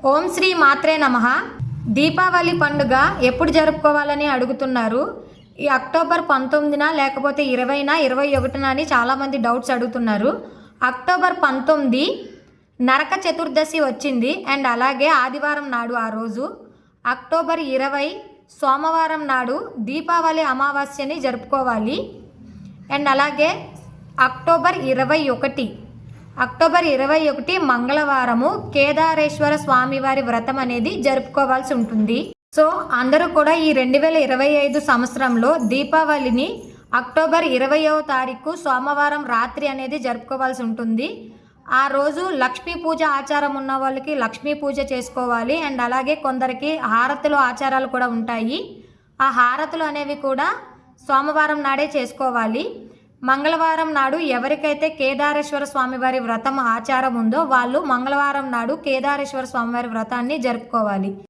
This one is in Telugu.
ఓం శ్రీ మాత్రే నమః. దీపావళి పండుగ ఎప్పుడు జరుపుకోవాలని అడుగుతున్నారు. ఈ అక్టోబర్ 19న లేకపోతే 20న 21న అని చాలామంది డౌట్స్ అడుగుతున్నారు. అక్టోబర్ 19 నరక చతుర్దశి వచ్చింది అండ్ అలాగే ఆదివారం నాడు ఆ రోజు. అక్టోబర్ 20 సోమవారం నాడు దీపావళి అమావాస్యని జరుపుకోవాలి. అండ్ అలాగే అక్టోబర్ 21 మంగళవారము కేదారేశ్వర స్వామివారి వ్రతం అనేది జరుపుకోవాల్సి ఉంటుంది. సో అందరూ కూడా ఈ 2025 సంవత్సరంలో దీపావళిని అక్టోబర్ 20వ తారీఖు సోమవారం రాత్రి అనేది జరుపుకోవాల్సి ఉంటుంది. ఆ రోజు లక్ష్మీ పూజ ఆచారం ఉన్న వాళ్ళకి లక్ష్మీ పూజ చేసుకోవాలి. అండ్ అలాగే కొందరికి హారతులు ఆచారాలు కూడా ఉంటాయి. ఆ హారతులు అనేవి కూడా సోమవారం నాడే చేసుకోవాలి. మంగళవారం నాడు ఎవరికైతే కేదారేశ్వర స్వామివారి వ్రతం ఆచారం ఉందో వాళ్ళు మంగళవారం నాడు కేదారేశ్వర స్వామివారి వ్రతాన్ని జరుపుకోవాలి.